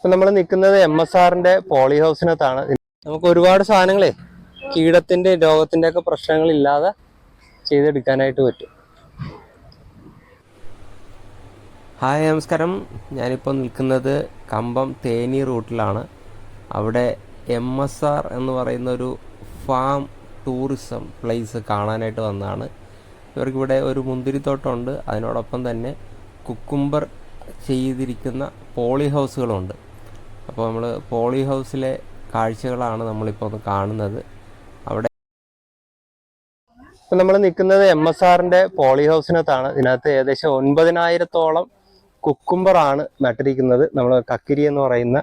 ഇപ്പൊ നമ്മൾ നിൽക്കുന്നത് MSRന്റെ പോളി ഹൗസിനകത്താണ്. നമുക്ക് ഒരുപാട് സാധനങ്ങളെ കീടത്തിന്റെ രോഗത്തിന്റെ ഒക്കെ പ്രശ്നങ്ങൾ ഇല്ലാതെ ചെയ്തെടുക്കാനായിട്ട് പറ്റും. ഹായ്, നമസ്കാരം. ഞാനിപ്പോൾ നിൽക്കുന്നത് കമ്പം തേനി റൂട്ടിലാണ്. അവിടെ MSR എന്ന് പറയുന്ന ഒരു ഫാം ടൂറിസം പ്ലേസ് കാണാനായിട്ട് വന്നതാണ്. ഇവർക്കിവിടെ ഒരു മുന്തിരിത്തോട്ടമുണ്ട്, അതിനോടൊപ്പം തന്നെ കുക്കുംബർ ചെയ്തിരിക്കുന്ന പോളി ഹൗസുകളുണ്ട്. അപ്പോൾ നമ്മൾ പോളി ഹൗസിലെ കാഴ്ചകളാണ് നമ്മളിപ്പോൾ ഒന്ന് കാണുന്നത്. അവിടെ ഇപ്പം നമ്മൾ നിൽക്കുന്നത് MSRന്റെ പോളി ഹൗസിനകത്താണ്. ഇതിനകത്ത് ഏകദേശം 9,000-ഓളം കുക്കുംബറാണ് നട്ടിരിക്കുന്നത്. നമ്മൾ കക്കിരി എന്ന് പറയുന്ന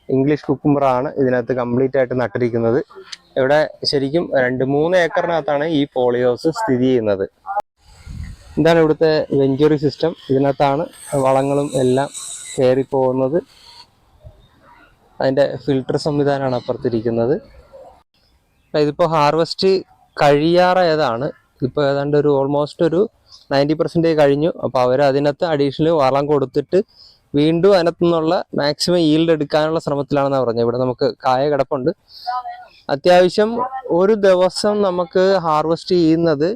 ഇംഗ്ലീഷ് കുക്കുംബറാണ് ഇതിനകത്ത് കംപ്ലീറ്റ് ആയിട്ട് നട്ടിരിക്കുന്നത്. ഇവിടെ ശരിക്കും 2-3 ഏക്കറിനകത്താണ് ഈ പോളി ഹൗസ് സ്ഥിതി ചെയ്യുന്നത്. ഇതാണ് ഇവിടുത്തെ വെഞ്ചുറി സിസ്റ്റം. ഇതിനകത്താണ് വളങ്ങളും എല്ലാം കയറി പോകുന്നത്. അതിൻ്റെ ഫിൽട്ടർ സംവിധാനമാണ് അപ്പുറത്തിരിക്കുന്നത്. ഇതിപ്പോൾ ഹാർവെസ്റ്റ് കഴിയാറായതാണ്. ഇപ്പോൾ ഏതാണ്ട് ഒരു ഓൾമോസ്റ്റ് ഒരു 90% കഴിഞ്ഞു. അപ്പോൾ അവർ അതിനകത്ത് അഡീഷണൽ വളം കൊടുത്തിട്ട് വീണ്ടും അതിനകത്തു നിന്നുള്ള മാക്സിമം ഈൽഡ് എടുക്കാനുള്ള ശ്രമത്തിലാണെന്നാണ് പറഞ്ഞത്. ഇവിടെ നമുക്ക് കായ കിടപ്പുണ്ട്. അത്യാവശ്യം ഒരു ദിവസം നമുക്ക് ഹാർവെസ്റ്റ് ചെയ്യുന്നത്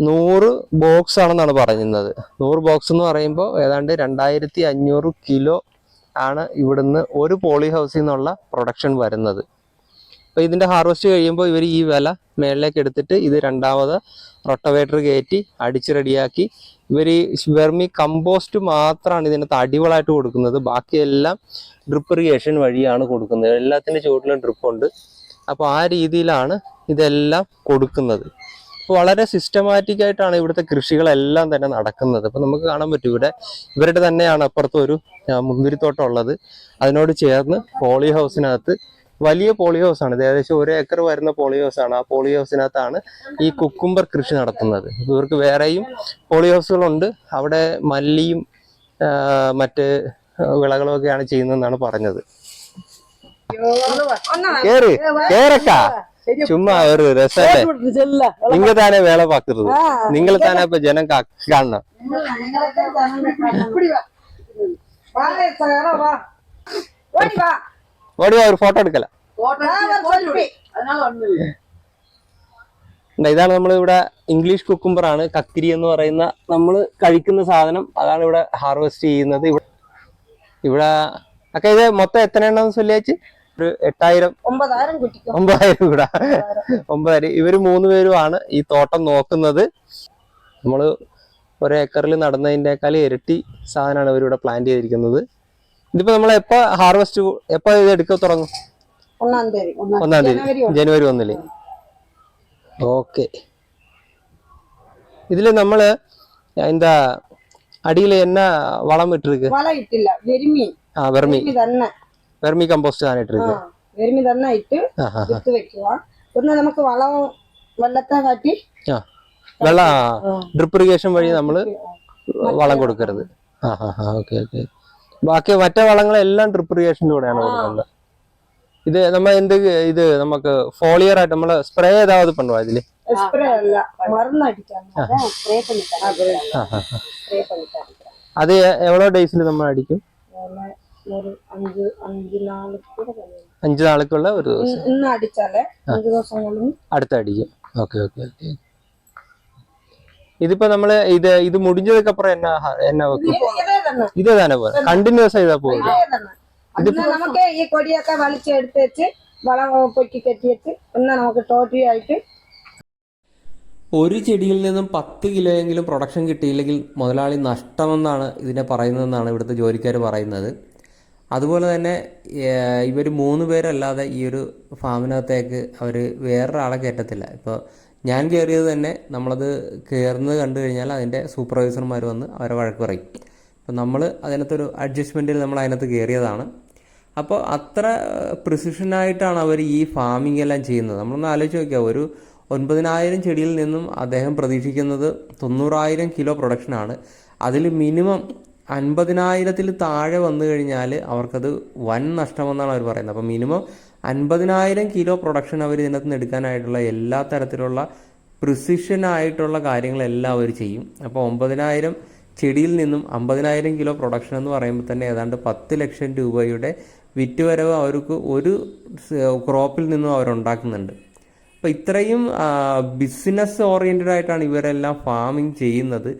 100 ബോക്സ് ആണെന്നാണ് പറയുന്നത്. 100 ബോക്സ് എന്ന് പറയുമ്പോൾ ഏതാണ്ട് 2,500 കിലോ ആണ് ഇവിടുന്ന് ഒരു പോളി ഹൗസിൽ നിന്നുള്ള പ്രൊഡക്ഷൻ വരുന്നത്. അപ്പോൾ ഇതിൻ്റെ ഹാർവെസ്റ്റ് കഴിയുമ്പോൾ ഇവർ ഈ വില മേളിലേക്ക് എടുത്തിട്ട് ഇത് രണ്ടാമത് റൊട്ടവേറ്റർ കയറ്റി അടിച്ച് റെഡിയാക്കി ഇവർ വെർമി കമ്പോസ്റ്റ് മാത്രമാണ് ഇതിനകത്ത് അടിവളമായിട്ട് കൊടുക്കുന്നത്. ബാക്കിയെല്ലാം ഡ്രിപ്പ് ഇറിഗേഷൻ വഴിയാണ് കൊടുക്കുന്നത്. എല്ലാത്തിൻ്റെ ചുവട്ടിലും ഡ്രിപ്പുണ്ട്. അപ്പോൾ ആ രീതിയിലാണ് ഇതെല്ലാം കൊടുക്കുന്നത്. അപ്പോൾ വളരെ സിസ്റ്റമാറ്റിക് ആയിട്ടാണ് ഇവിടുത്തെ കൃഷികളെല്ലാം തന്നെ നടക്കുന്നത്. അപ്പോൾ നമുക്ക് കാണാൻ പറ്റും ഇവരുടെ തന്നെയാണ് അപ്പുറത്ത് ഒരു മുന്തിരിത്തോട്ടം ഉള്ളത്. അതിനോട് ചേർന്ന് പോളി ഹൗസിനകത്ത് വലിയ പോളി ഹൗസാണ്. ഇത് ഏകദേശം 1 ഏക്കർ വരുന്ന പോളി ഹൗസാണ്. ആ പോളി ഹൗസിനകത്താണ് ഈ കുക്കുംബർ കൃഷി നടത്തുന്നത്. ഇവർക്ക് വേറെയും പോളി ഹൗസുകളുണ്ട്. അവിടെ മല്ലിയും മറ്റ് വിളകളും ഒക്കെയാണ് ചെയ്യുന്നതെന്നാണ് പറഞ്ഞത്. കേറക്കാ ചുമ്മാ ഒരു രസല്ലേ, നിങ്ങൾ തന്നെ വേല പാക്കുന്നത്, നിങ്ങൾ തന്നെ ഇപ്പൊ ജനം കാണണം. ഓടിവാ, ഒരു ഫോട്ടോ എടുക്കല. ഇതാണ് നമ്മൾ ഇവിടെ ഇംഗ്ലീഷ് കുക്കുംബറാണ്, കക്കിരി എന്ന് പറയുന്ന നമ്മൾ കഴിക്കുന്ന സാധനം. അതാണ് ഇവിടെ ഹാർവെസ്റ്റ് ചെയ്യുന്നത്. ഇവിടെ ഒക്കെ ഇത് മൊത്തം എത്ര എണ്ണം ചൊല്ലിയാച്ച്? ഒരു 8,000 9,000 കൂടെ 9,000. ഇവര് 3 പേരുമാണ് ഈ തോട്ടം നോക്കുന്നത്. നമ്മള് 1 ഏക്കറിൽ നടന്നതിൻ്റെക്കാൾ ഇരട്ടി സാധനമാണ് ഇവരിവിടെ പ്ലാന്റ് ചെയ്തിരിക്കുന്നത്. ഇതിപ്പോ നമ്മൾ എപ്പോ ഹാർവെസ്റ്റ് എപ്പോ ഇത് എടുക്ക തുടങ്ങും? 1-ാം തീയതി ജനുവരി 1. ഓക്കെ. ഇതില് നമ്മള് എന്താ അടിയിൽ എന്നാ വളം ഇട്ടിருக்கு? വളം ഇട്ടില്ല, വെർമി കമ്പോസ്റ്റ് ആണ് ഇട്ടിருக்கு. വെർമി തന്നെ ഇട്ട് വിത്ത് വെക്കുക. പിന്നെ നമുക്ക് വെള്ളത്തെ കാട്ടി ഡ്രിപ്പ് ഇറിഗേഷൻ വഴി നമ്മള് വളം കൊടുക്കരുത്. ഓക്കെ. ബാക്കി മറ്റേ വളങ്ങളെല്ലാം ഡ്രിപ്പ് ഇറിഗേഷനിലൂടെയാണ് കൊടുക്കുന്നത്. ഇത് നമ്മ ഇത് നമുക്ക് ഫോളിയർ ആയിട്ട് നമ്മള് സ്പ്രേ ഏതാവത് പണ്ടുവാ ഇതില്? അത് എവ്വളോ ഡേയ്സിൽ നമ്മൾ അടിക്കും? 5 നാൾക്കുള്ള ഒരു ദിവസം അടുത്ത അടിക്കും. ഓക്കെ. ഇതിപ്പോ നമ്മള് ഇത് മുടിഞ്ഞതൊക്കെ അപ്പുറം എന്നാ വെക്കും? ഇതേ തന്നെ പോലെ കണ്ടിന്യൂസ് ചെയ്താ പോകും. നമുക്ക് ഈ കൊടിയൊക്കെ വലിച്ചെടുത്ത് വെച്ച് വളം പൊക്കി കെട്ടിയിട്ട് നമുക്ക് ടോട്ടലി ആയിട്ട് ഒരു ചെടിയിൽ നിന്നും 10 കിലോയെങ്കിലും പ്രൊഡക്ഷൻ കിട്ടിയില്ലെങ്കിൽ മുതലാളി നഷ്ടമെന്നാണ് ഇതിനെ പറയുന്നതെന്നാണ് ഇവിടുത്തെ ജോലിക്കാർ പറയുന്നത്. അതുപോലെ തന്നെ ഇവർ 3 പേരല്ലാതെ ഈ ഒരു ഫാമിനകത്തേക്ക് അവർ വേറൊരാളെ കയറ്റത്തില്ല. ഇപ്പോൾ ഞാൻ കയറിയത് തന്നെ നമ്മളത് കയറുന്നത് കണ്ടു കഴിഞ്ഞാൽ അതിൻ്റെ സൂപ്പർവൈസർമാർ വന്ന് അവരെ വഴക്ക് പറയും. അപ്പോൾ നമ്മൾ അതിനകത്തൊരു അഡ്ജസ്റ്റ്മെൻറ്റിൽ നമ്മൾ അതിനകത്ത് കയറിയതാണ്. അപ്പോൾ അത്ര പ്രിസിഷനായിട്ടാണ് അവർ ഈ ഫാമിംഗ് എല്ലാം ചെയ്യുന്നത്. നമ്മളൊന്ന് ആലോചിച്ച് നോക്കിയാൽ ഒരു 9,000 ചെടിയിൽ നിന്നും അദ്ദേഹം പ്രതീക്ഷിക്കുന്നത് 90,000 കിലോ പ്രൊഡക്ഷനാണ്. അതിൽ മിനിമം 50,000-ൽ താഴെ വന്നു കഴിഞ്ഞാൽ അവർക്കത് വൻ നഷ്ടമെന്നാണ് അവർ പറയുന്നത്. അപ്പോൾ മിനിമം 50,000 കിലോ പ്രൊഡക്ഷൻ അവർ ഇതിനകത്ത് നിന്ന് എടുക്കാനായിട്ടുള്ള എല്ലാ തരത്തിലുള്ള പ്രിസിഷനായിട്ടുള്ള കാര്യങ്ങളെല്ലാം അവർ ചെയ്യും. അപ്പോൾ 9,000 ചെടിയിൽ നിന്നും 50,000 കിലോ പ്രൊഡക്ഷൻ എന്ന് പറയുമ്പോൾ തന്നെ ഏതാണ്ട് 10 ലക്ഷം രൂപയുടെ വിറ്റുവരവ് അവർക്ക് ഒരു ക്രോപ്പിൽ നിന്നും അവരുണ്ടാക്കുന്നുണ്ട്. അപ്പോൾ ഇത്രയും ബിസിനസ് ഓറിയൻറ്റഡ് ആയിട്ടാണ് ഇവരെല്ലാം ഫാമിംഗ് ചെയ്യുന്നത്.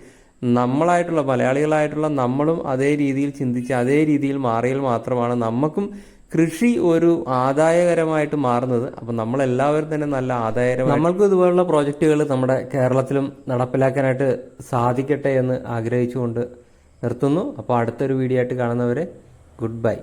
നമ്മളായിട്ടുള്ള മലയാളികളായിട്ടുള്ള നമ്മളും അതേ രീതിയിൽ ചിന്തിച്ച് അതേ രീതിയിൽ മാറിയാൽ മാത്രമാണ് നമുക്കും കൃഷി ഒരു ആദായകരമായിട്ട് മാറുന്നത്. അപ്പം നമ്മളെല്ലാവരും തന്നെ നല്ല ആദായകരമായി നമ്മൾക്കും ഇതുപോലുള്ള പ്രോജക്റ്റുകൾ നമ്മുടെ കേരളത്തിലും നടപ്പിലാക്കാനായിട്ട് സാധിക്കട്ടെ എന്ന് ആഗ്രഹിച്ചുകൊണ്ട് നിർത്തുന്നു. അപ്പോൾ അടുത്തൊരു വീഡിയോ ആയിട്ട് കാണുന്നവരെ ഗുഡ് ബൈ.